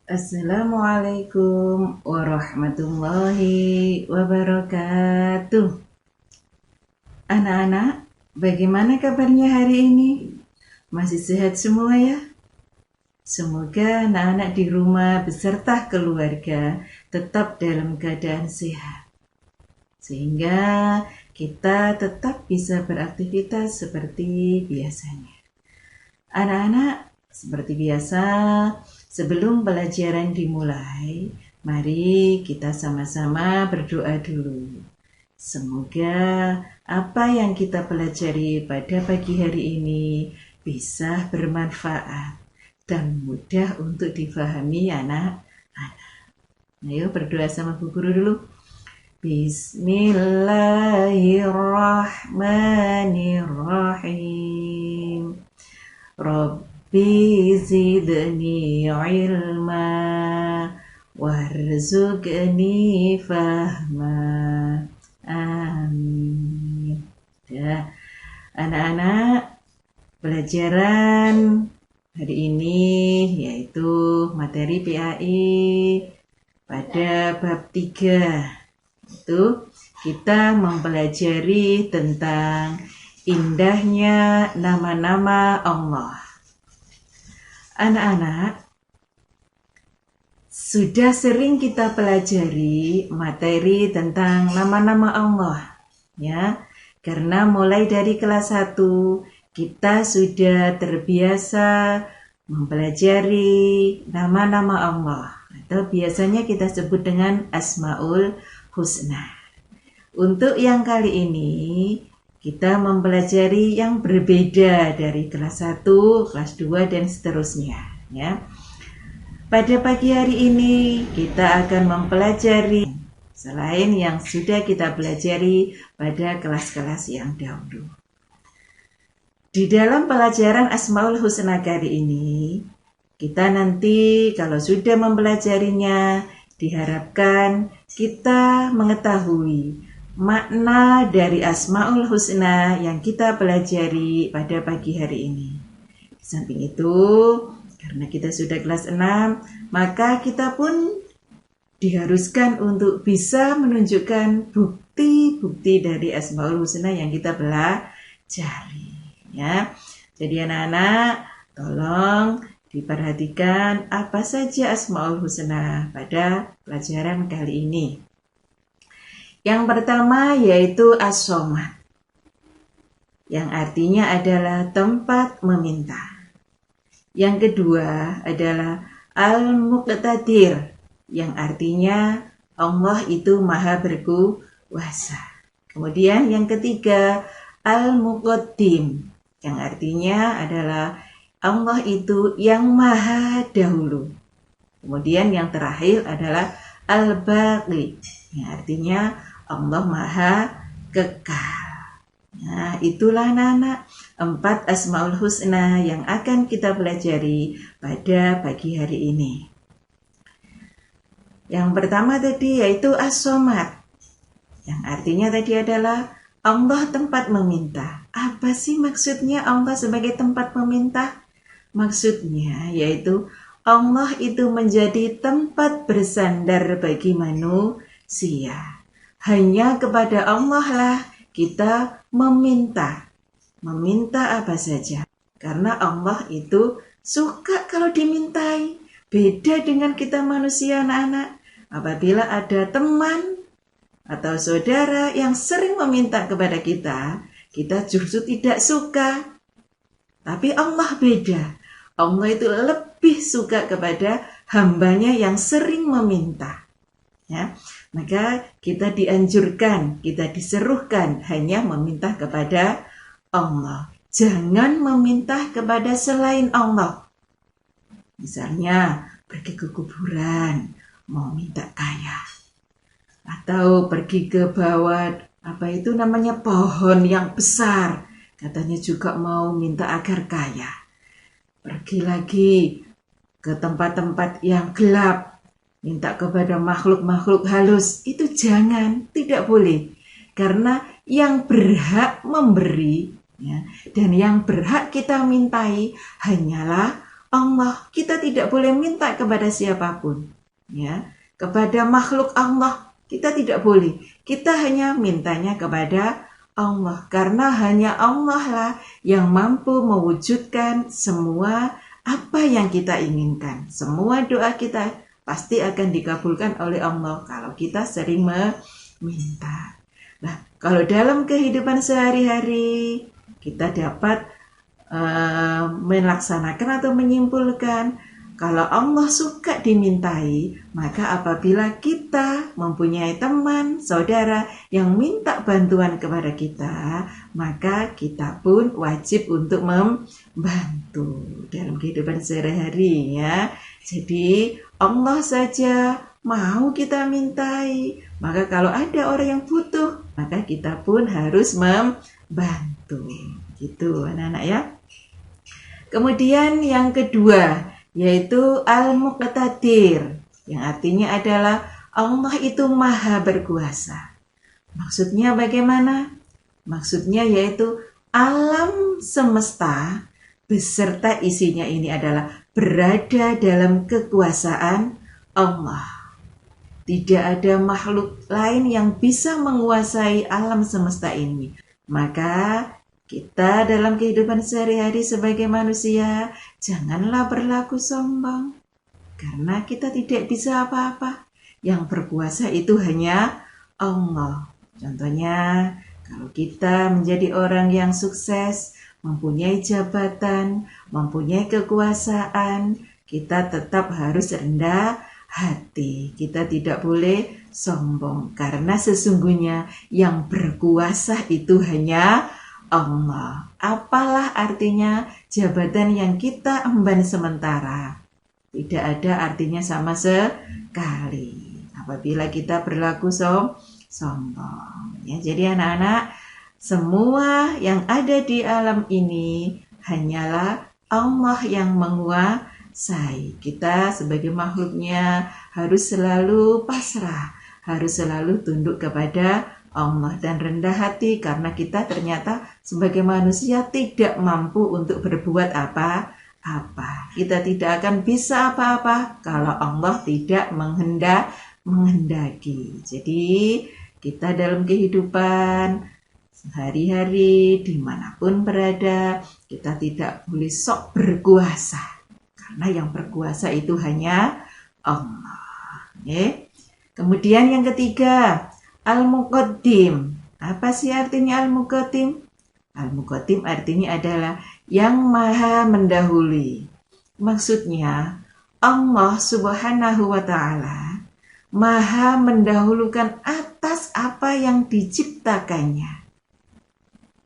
Assalamualaikum warahmatullahi wabarakatuh. Anak-anak, bagaimana kabarnya hari ini? Masih sehat semua ya? Semoga anak-anak di rumah beserta keluarga tetap dalam keadaan sehat. Sehingga kita tetap bisa beraktivitas seperti biasanya. Anak-anak, seperti biasa, sebelum pelajaran dimulai, mari kita sama-sama berdoa dulu. Semoga apa yang kita pelajari pada pagi hari ini bisa bermanfaat dan mudah untuk difahami anak-anak. Ayo berdoa sama Bu Guru dulu. Bismillahirrahmanirrahim. Rabbi zidni ilma warzuqni fahma. Amin. Ya, anak-anak, pelajaran hari ini yaitu materi PAI pada bab 3. Itu kita mempelajari tentang indahnya nama-nama Allah. Anak-anak, sudah sering kita pelajari materi tentang nama-nama Allah, ya. Karena mulai dari kelas 1 kita sudah terbiasa mempelajari nama-nama Allah, atau biasanya kita sebut dengan Asmaul Husna. Untuk yang kali ini kita mempelajari yang berbeda dari kelas 1, kelas 2, dan seterusnya, ya. Pada pagi hari ini kita akan mempelajari selain yang sudah kita pelajari pada kelas-kelas yang dahulu. Di dalam pelajaran Asmaul Husna kali ini, kita nanti kalau sudah mempelajarinya, diharapkan kita mengetahui makna dari Asmaul Husna yang kita pelajari pada pagi hari ini. Di samping itu, karena kita sudah kelas 6, maka kita pun diharuskan untuk bisa menunjukkan bukti-bukti dari Asmaul Husna yang kita pelajari, ya. Jadi anak-anak, tolong diperhatikan apa saja Asmaul Husna pada pelajaran kali ini. Yang pertama yaitu As-Somad, yang artinya adalah tempat meminta. Yang kedua adalah Al-Muqtadir, yang artinya Allah itu maha berkuasa. Kemudian yang ketiga Al-Muqaddim, yang artinya adalah Allah itu yang maha dahulu. Kemudian yang terakhir adalah Al-Baqi, yang artinya Allah maha kekal. Nah, itulah anak-anak 4 Asmaul Husna yang akan kita pelajari pada pagi hari ini. Yang pertama tadi yaitu As-Somad, yang artinya tadi adalah Allah tempat meminta. Apa sih maksudnya Allah sebagai tempat meminta? Maksudnya yaitu Allah itu menjadi tempat bersandar bagi manusia. Hanya kepada Allah lah kita meminta. Meminta apa saja. Karena Allah itu suka kalau dimintai. Beda dengan kita manusia anak-anak. Apabila ada teman atau saudara yang sering meminta kepada kita justru tidak suka. Tapi Allah beda. Allah itu lebih suka kepada hambanya yang sering meminta. Ya, maka kita dianjurkan, kita diserukan hanya meminta kepada Allah. Jangan meminta kepada selain Allah. Misalnya pergi ke kuburan, mau minta kaya. Atau pergi ke bawah, pohon yang besar, katanya juga mau minta agar kaya. Pergi lagi ke tempat-tempat yang gelap, minta kepada makhluk-makhluk halus. Itu jangan, tidak boleh. Karena yang berhak memberi, ya, dan yang berhak kita mintai hanyalah Allah. Kita tidak boleh minta kepada siapapun, ya. Kepada makhluk Allah kita tidak boleh. Kita hanya mintanya kepada Allah, karena hanya Allah lah yang mampu mewujudkan semua apa yang kita inginkan. Semua doa kita pasti akan dikabulkan oleh Allah kalau kita sering meminta. Nah, kalau dalam kehidupan sehari-hari kita dapat melaksanakan atau menyimpulkan kalau Allah suka dimintai, maka apabila kita mempunyai teman, saudara yang minta bantuan kepada kita, maka kita pun wajib untuk membantu dalam kehidupan sehari-hari, ya. Jadi Allah saja mau kita mintai, maka kalau ada orang yang butuh, maka kita pun harus membantu. Gitu anak-anak, ya. Kemudian yang kedua, yaitu Al-Muqtadir, yang artinya adalah Allah itu maha berkuasa. Maksudnya bagaimana? Maksudnya yaitu alam semesta beserta isinya ini adalah berada dalam kekuasaan Allah. Tidak ada makhluk lain yang bisa menguasai alam semesta ini. Maka kita dalam kehidupan sehari-hari sebagai manusia, janganlah berlaku sombong. Karena kita tidak bisa apa-apa. Yang berkuasa itu hanya Allah. Contohnya, kalau kita menjadi orang yang sukses, mempunyai jabatan, mempunyai kekuasaan, kita tetap harus rendah hati. Kita tidak boleh sombong. Karena sesungguhnya yang berkuasa itu hanya Allah. Apalah artinya jabatan yang kita emban sementara? Tidak ada artinya sama sekali apabila kita berlaku sombong. Ya, jadi anak-anak, semua yang ada di alam ini hanyalah Allah yang menguasai. Kita sebagai makhluknya harus selalu pasrah, harus selalu tunduk kepada Allah dan rendah hati, karena kita ternyata sebagai manusia tidak mampu untuk berbuat apa-apa. Kita tidak akan bisa apa-apa kalau Allah tidak menghendaki. Jadi kita dalam kehidupan sehari-hari dimanapun berada, kita tidak boleh sok berkuasa, karena yang berkuasa itu hanya Allah. Okay? Kemudian yang ketiga, Al-Muqaddim. Apa sih artinya Al-Muqaddim? Al-Muqaddim artinya adalah yang maha mendahului. Maksudnya, Allah Subhanahu wa Ta'ala maha mendahulukan atas apa yang diciptakannya.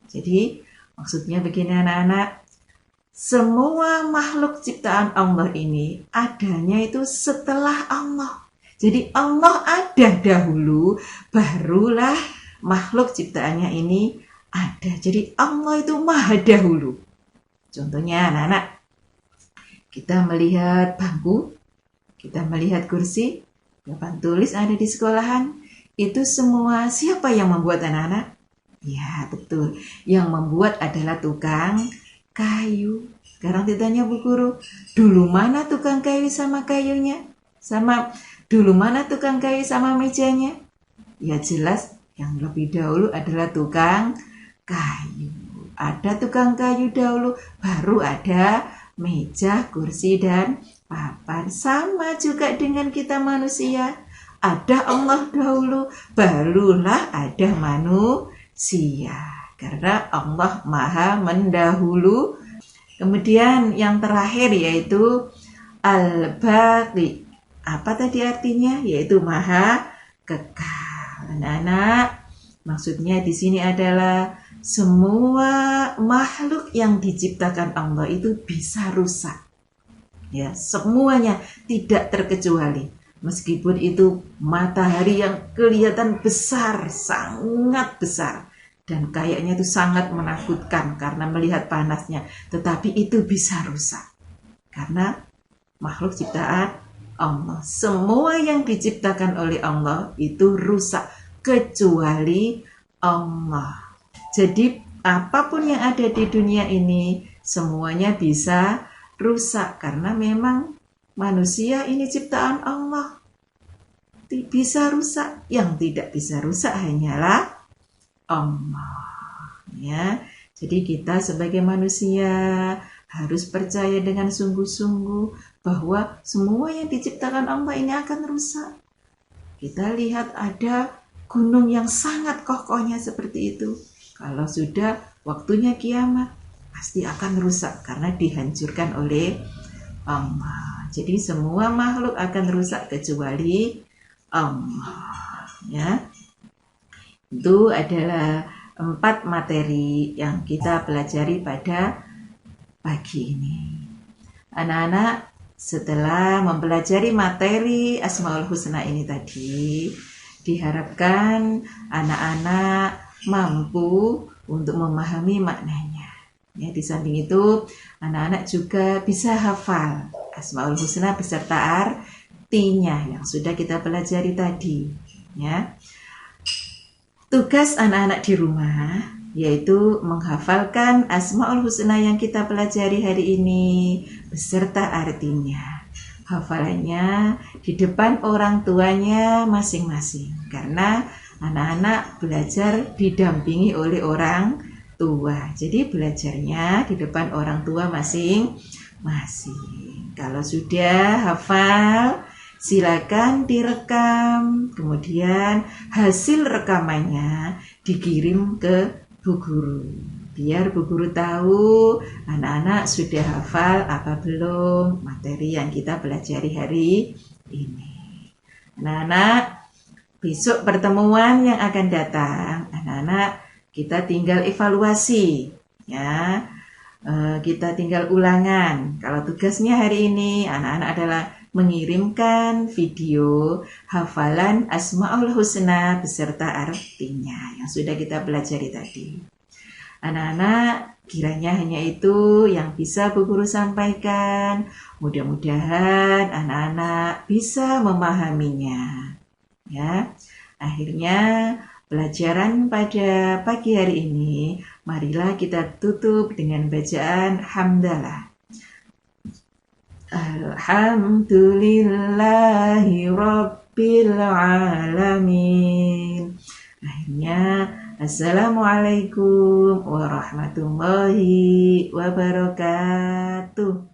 Jadi, maksudnya begini anak-anak, semua makhluk ciptaan Allah ini adanya itu setelah Allah. Jadi Allah ada dahulu, barulah makhluk ciptaannya ini ada. Jadi Allah itu maha dahulu. Contohnya anak-anak, kita melihat bangku, kita melihat kursi, papan tulis ada di sekolahan, itu semua siapa yang membuat anak-anak? Ya betul, yang membuat adalah tukang kayu. Sekarang ditanya Bu Guru, dulu mana tukang kayu sama kayunya? Dulu mana tukang kayu sama mejanya? Ya jelas yang lebih dahulu adalah tukang kayu. Ada tukang kayu dahulu, baru ada meja, kursi, dan papan. Sama juga dengan kita manusia. Ada Allah dahulu, barulah ada manusia. Karena Allah maha mendahulu. Kemudian yang terakhir yaitu Al-Baqi. Apa tadi artinya? Yaitu maha kekal. Anak-anak, maksudnya di sini adalah semua makhluk yang diciptakan Allah itu bisa rusak. Ya, semuanya tidak terkecuali. Meskipun itu matahari yang kelihatan besar, sangat besar, dan kayaknya itu sangat menakutkan karena melihat panasnya, tetapi itu bisa rusak. Karena makhluk ciptaan Allah. Semua yang diciptakan oleh Allah itu rusak kecuali Allah. Jadi apapun yang ada di dunia ini semuanya bisa rusak karena memang manusia ini ciptaan Allah. Bisa rusak, yang tidak bisa rusak hanyalah Allah. Ya, jadi kita sebagai manusia harus percaya dengan sungguh-sungguh bahwa semua yang diciptakan Allah ini akan rusak. Kita lihat ada gunung yang sangat kokohnya seperti itu. Kalau sudah waktunya kiamat, pasti akan rusak karena dihancurkan oleh Allah. Jadi semua makhluk akan rusak kecuali Allah. Ya, itu adalah 4 materi yang kita pelajari pada pagi ini. Anak-anak, setelah mempelajari materi Asmaul Husna ini tadi, diharapkan anak-anak mampu untuk memahami maknanya. Ya, di samping itu, anak-anak juga bisa hafal Asmaul Husna beserta artinya yang sudah kita pelajari tadi. Ya. Tugas anak-anak di rumah yaitu menghafalkan Asmaul Husna yang kita pelajari hari ini beserta artinya. Hafalannya di depan orang tuanya masing-masing karena anak-anak belajar didampingi oleh orang tua. Jadi belajarnya di depan orang tua masing-masing. Kalau sudah hafal, silakan direkam, kemudian hasil rekamannya dikirim ke Bu Guru. Biar Bu Guru tahu anak-anak sudah hafal apa belum materi yang kita pelajari hari ini. Anak-anak, besok pertemuan yang akan datang, anak-anak kita tinggal evaluasi, ya. Kita tinggal ulangan. Kalau tugasnya hari ini anak-anak adalah mengirimkan video hafalan Asmaul Husna beserta artinya yang sudah kita pelajari tadi. Anak-anak, kiranya hanya itu yang bisa Bu Guru sampaikan. Mudah-mudahan anak-anak bisa memahaminya. Ya, akhirnya pelajaran pada pagi hari ini, marilah kita tutup dengan bacaan hamdalah. Alhamdulillahi Rabbil Alamin. Akhirnya, Assalamualaikum warahmatullahi wabarakatuh.